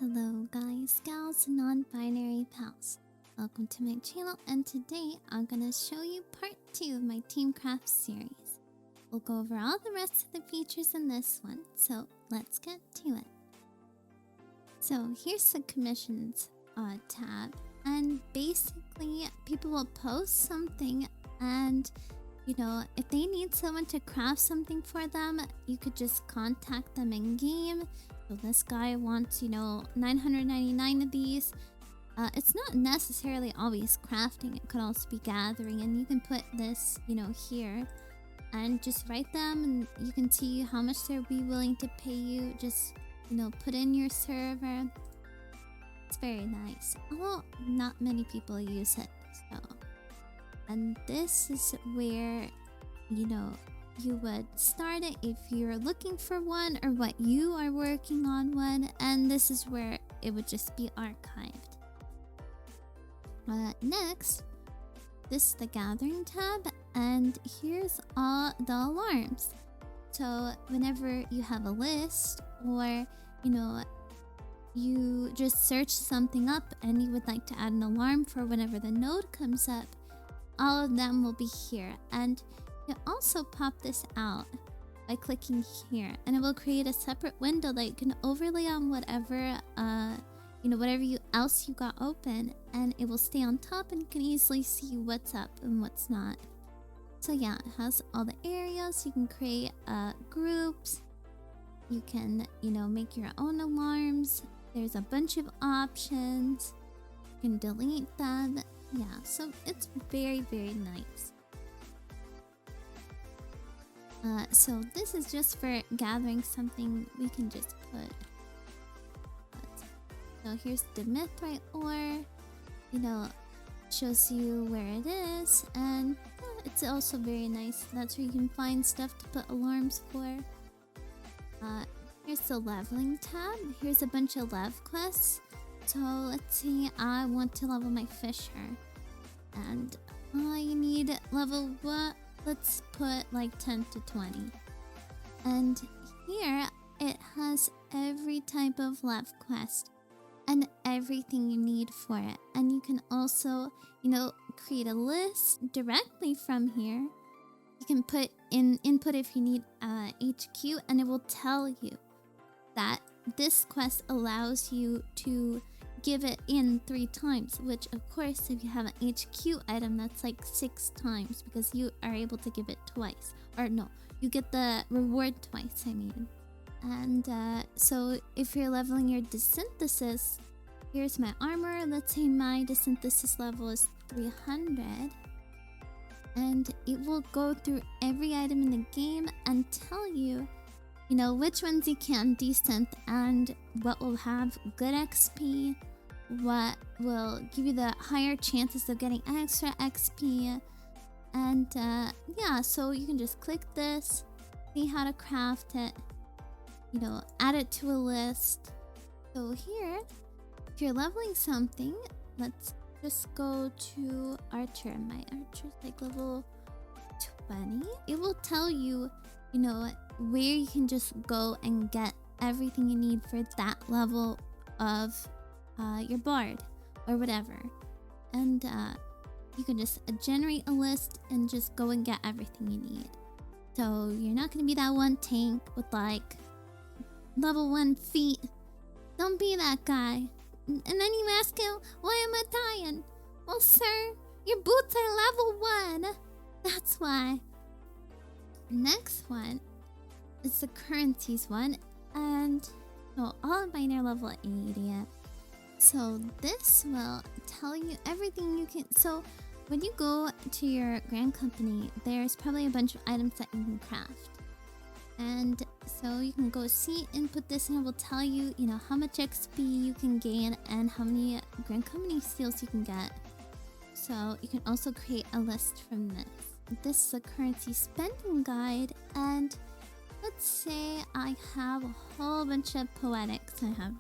Hello guys, gals, non-binary pals. Welcome to my channel, and today I'm gonna show you part 2 of my Teamcraft series. We'll go over all the rest of the features in this one, so let's get to it. So here's the commissions tab, and basically people will post something, and if they need someone to craft something for them, you could just contact them in game. So this guy wants 999 of these. It's not necessarily always crafting, it could also be gathering, and you can put this here and just write them, and you can see how much they'll be willing to pay you. Just put in your server. It's very nice, although not many people use it. So, and this is where you would start it if you're looking for one, or what you are working on one, and this is where it would just be archived. Next, this is the gathering tab, and here's all the alarms. So whenever you have a list, or you just search something up and you would like to add an alarm for whenever the node comes up, all of them will be here. And you also pop this out by clicking here, and it will create a separate window that you can overlay on whatever whatever else you got open, and it will stay on top, and you can easily see what's up and what's not. So yeah, it has all the areas. You can create groups. You can make your own alarms. There's a bunch of options. You can delete them. Yeah, so it's very, very nice. So this is just for gathering something. We can just put. So here's the Mythrite ore. Shows you where it is, and it's also very nice. That's where you can find stuff to put alarms for. Here's the leveling tab. Here's a bunch of Levequests. So let's see, I want to level my fisher, and I need level what? Let's put like 10 to 20. And here it has every type of Levequest and everything you need for it. And you can also, create a list directly from here. You can put in input if you need HQ, and it will tell you that this quest allows you to give it in 3 times, which of course if you have an HQ item, that's like 6 times, because you are able to give it twice. Or no, you get the reward twice, I mean. And so if you're leveling your Desynthesis, here's my armor. Let's say my Desynthesis level is 300, and it will go through every item in the game and tell you which ones you can desynth, and what will have good XP, what will give you the higher chances of getting extra XP. And yeah, so you can just click this, see how to craft it, add it to a list. So here, if you're leveling something, let's just go to Archer. My Archer's like level 20. It will tell you, where you can just go and get everything you need for that level of your bard or whatever. And you can just generate a list and just go and get everything you need. So you're not going to be that one tank with like level 1 feet. Don't be that guy. And then you ask him, why am I dying? Well, sir, your boots are level 1. That's why. Next one is the currencies one, and all of mine are level 80. So this will tell you everything you can. So when you go to your grand company, there's probably a bunch of items that you can craft, and so you can go see, input this, and it will tell you how much XP you can gain and how many grand company seals you can get. So you can also create a list from this. This is a currency spending guide, and let's say I have a whole bunch of poetics. I have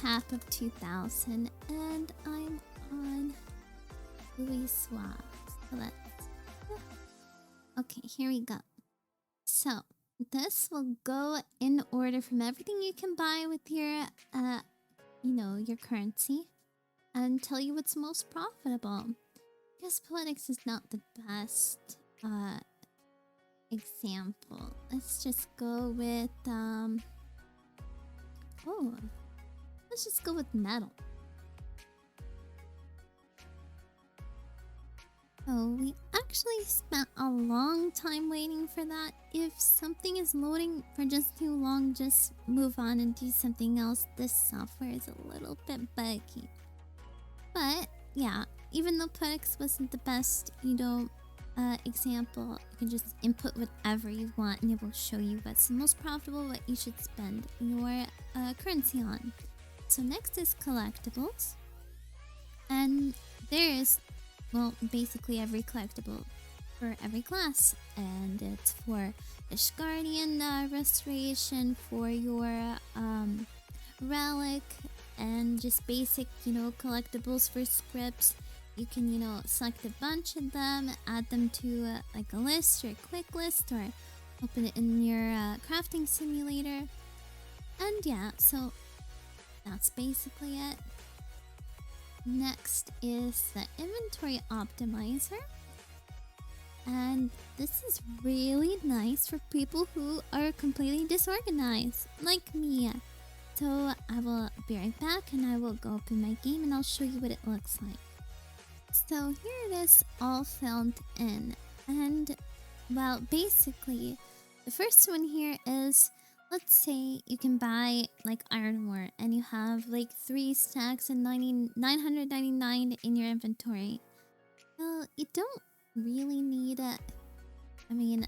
cap of 2000, and I'm on Louis Suave. So okay, here we go. So this will go in order from everything you can buy with your your currency and tell you what's most profitable. Because Poetics is not the best example. Let's just go with let's just go with metal. So we actually spent a long time waiting for that. If something is loading for just too long, just move on and do something else. This software is a little bit buggy. But yeah, even though Poetics wasn't the best, example, you can just input whatever you want and it will show you what's the most profitable, what you should spend your currency on. So next is Collectables. And there's, well, basically every collectible for every class. And it's for the Guardian restoration, for your relic, and just basic, collectibles for scripts. You can, select a bunch of them, add them to like a list or a quick list, or open it in your crafting simulator. And yeah, so that's basically it. Next is the inventory optimizer. And this is really nice for people who are completely disorganized, like me. So I will be right back and I will go open my game and I'll show you what it looks like. So here it is, all filled in. And well, basically, the first one here is, let's say you can buy like iron ore and you have like 3 stacks and 999 in your inventory. Well, you don't really need it. I mean,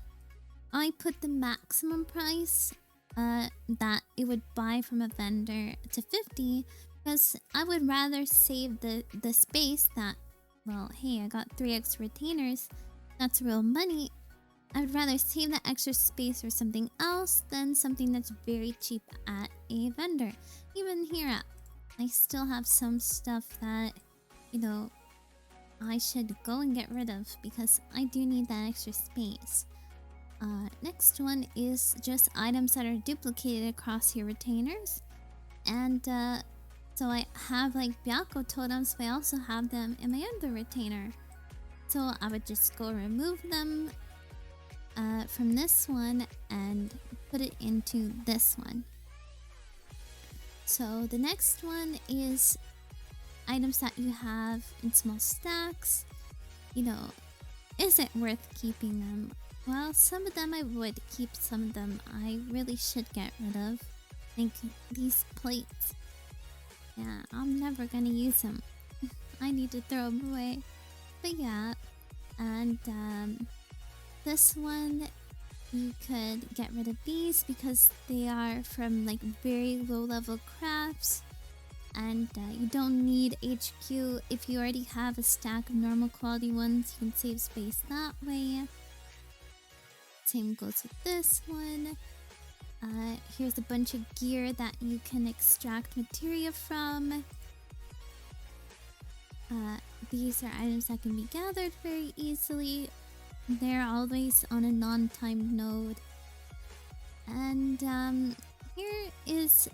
I put the maximum price that it would buy from a vendor to 50 because I would rather save the space that, well, hey, I got 3 extra retainers. That's real money. I would rather save that extra space for something else than something that's very cheap at a vendor. Even here, I still have some stuff that, I should go and get rid of because I do need that extra space. Next one is just items that are duplicated across your retainers. And so I have like Byakko totems, but I also have them in my other retainer. So I would just go remove them from this one and put it into this one. So the next one is items that you have in small stacks. Is it worth keeping them? Well, some of them I would keep, some of them I really should get rid of. Like these plates. Yeah, I'm never gonna use them. I need to throw them away. But yeah, and this one, you could get rid of these because they are from like very low level crafts. And you don't need HQ. If you already have a stack of normal quality ones, you can save space that way. Same goes with this one. Here's a bunch of gear that you can extract materia from. These are items that can be gathered very easily. They're always on a non-timed node. And here is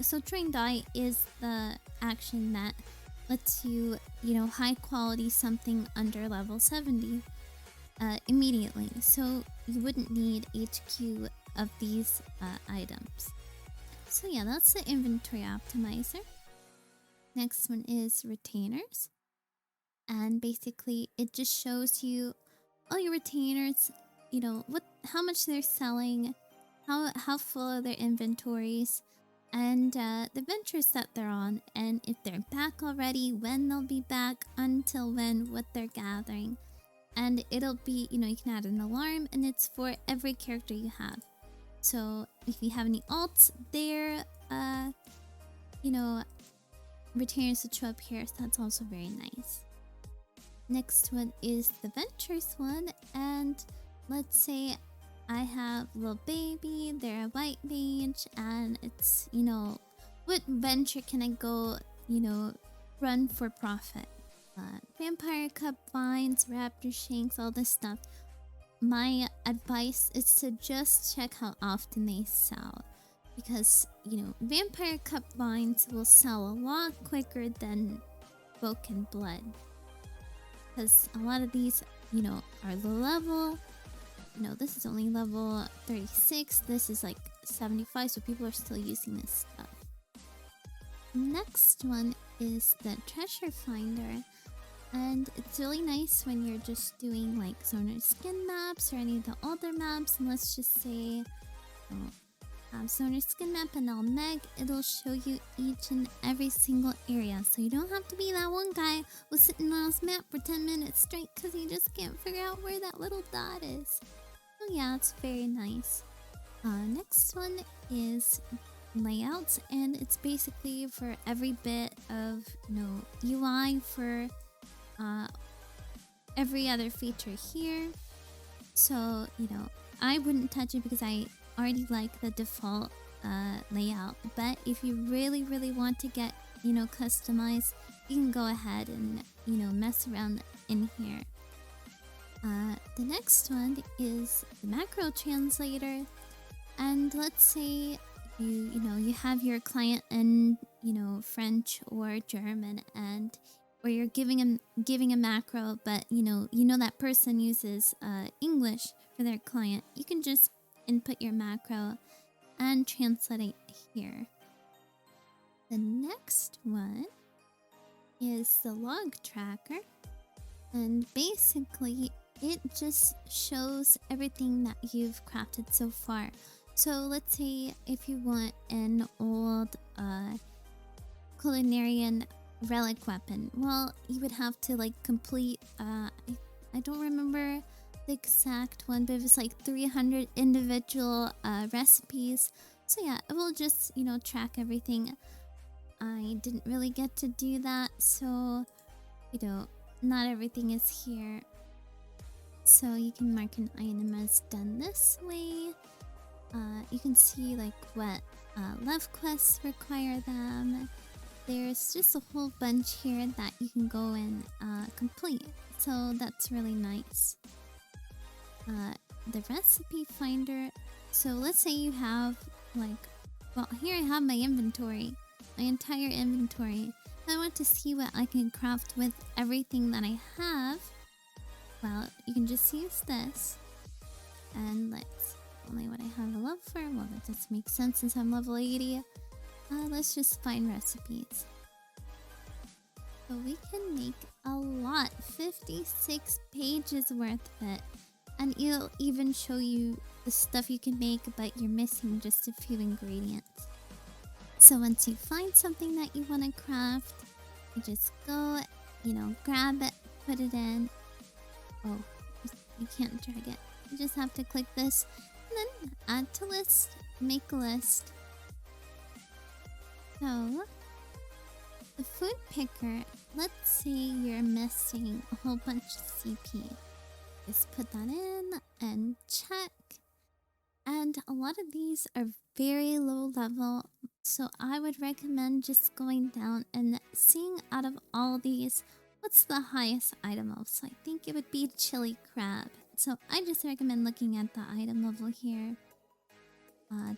so train die is the action that lets you, high quality something under level 70 immediately. So you wouldn't need HQ of these items. So yeah, that's the inventory optimizer. Next one is retainers. And basically it just shows you all your retainers, how much they're selling, how full are their inventories, and the ventures that they're on, and if they're back already, when they'll be back, until when, what they're gathering. And it'll be, you can add an alarm, and it's for every character you have. So if you have any alts, their retainers will show up here, so that's also very nice. Next one is the ventures one, and let's say I have a little baby, they're a white mage, and it's, what venture can I go, run for profit? Vampire cup vines, raptor shanks, all this stuff. My advice is to just check how often they sell. because, vampire cup vines will sell a lot quicker than broken blood. Because a lot of these, are low level. This is only level 36. This is like 75, so people are still using this stuff. Next one is the treasure finder. And it's really nice when you're just doing like Zoner skin maps or any of the older maps. And let's just say Zoner skin map and Meg. It'll show you each and every single area. So you don't have to be that one guy who's sitting on his map for 10 minutes straight because he just can't figure out where that little dot is. So yeah, it's very nice. Next one is layouts, and it's basically for every bit of UI for every other feature here. So I wouldn't touch it because I already like the default layout, but if you really want to get customized, you can go ahead and mess around in here. The next one is the macro translator, and let's say you have your client in French or German, and or you're giving a macro, but that person uses English for their client. You can just input your macro and translate it here. The next one is the log tracker, and basically it just shows everything that you've crafted so far. So let's say if you want an old culinarian relic weapon, well, you would have to like complete I don't remember the exact one, but it was like 300 individual recipes. So yeah, it will just track everything. I didn't really get to do that, so not everything is here. So you can mark an item as done this way. You can see like what Levequests require them. There's just a whole bunch here that you can go and complete. So that's really nice. The recipe finder. So let's say you have here I have my inventory, my entire inventory. I want to see what I can craft with everything that I have. Well, you can just use this. And let's only what I have a love for. Well, that doesn't make sense since I'm level 80. Let's just find recipes. So we can make a lot, 56 pages worth of it. And it'll even show you the stuff you can make, but you're missing just a few ingredients. So once you find something that you want to craft, you just go, grab it, put it in. Oh, you can't drag it. You just have to click this and then add to list, make a list. So, the food picker, let's say you're missing a whole bunch of CP. Just put that in and check. And a lot of these are very low level, so I would recommend just going down and seeing out of all these, what's the highest item level. So I think it would be chili crab. So I just recommend looking at the item level here.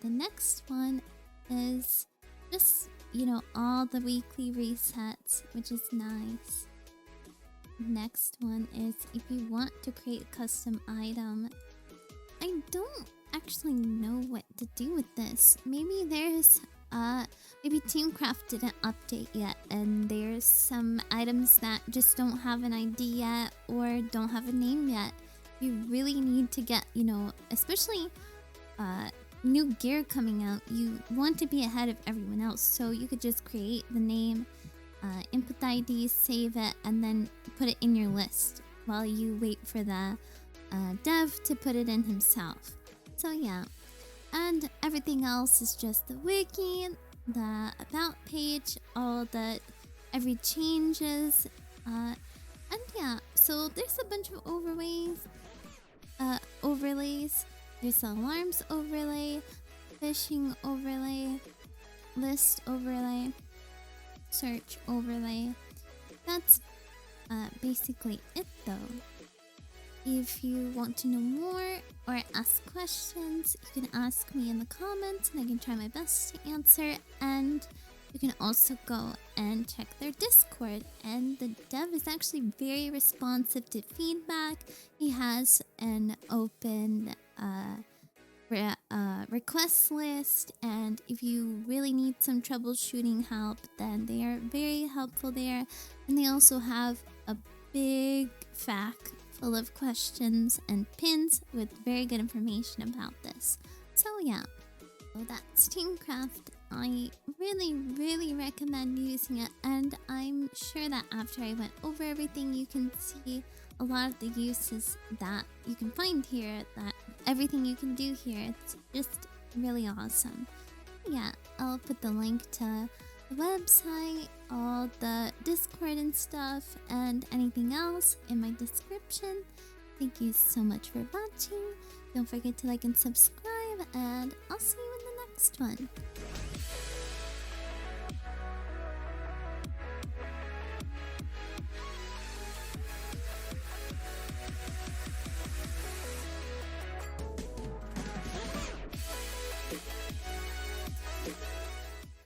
The next one is just, all the weekly resets, which is nice. Next one is if you want to create a custom item. I don't actually know what to do with this. Maybe there's maybe Teamcraft didn't update yet, and there's some items that just don't have an ID yet or don't have a name yet. You really need to get, especially new gear coming out, you want to be ahead of everyone else. So you could just create the name, input the ID, save it, and then put it in your list while you wait for the dev to put it in himself. So yeah, and everything else is just the wiki, the about page, all the every changes, and yeah. So there's a bunch of overlays. There's alarms overlay, fishing overlay, list overlay, search overlay. That's basically it though. if you want to know more or ask questions, you can ask me in the comments and I can try my best to answer. And you can also go and check their Discord, and the dev is actually very responsive to feedback. He has an open request list, and if you really need some troubleshooting help, then they are very helpful there. And they also have a big FAQ full of questions and pins with very good information about this. So yeah, so that's Teamcraft. I really recommend using it, and I'm sure that after I went over everything, you can see a lot of the uses that you can find here, that everything you can do here. It's just really awesome. Yeah, I'll put the link to the website, all the Discord and stuff, and anything else in my description. Thank you so much for watching. Don't forget to like and subscribe, and I'll see you in the next one.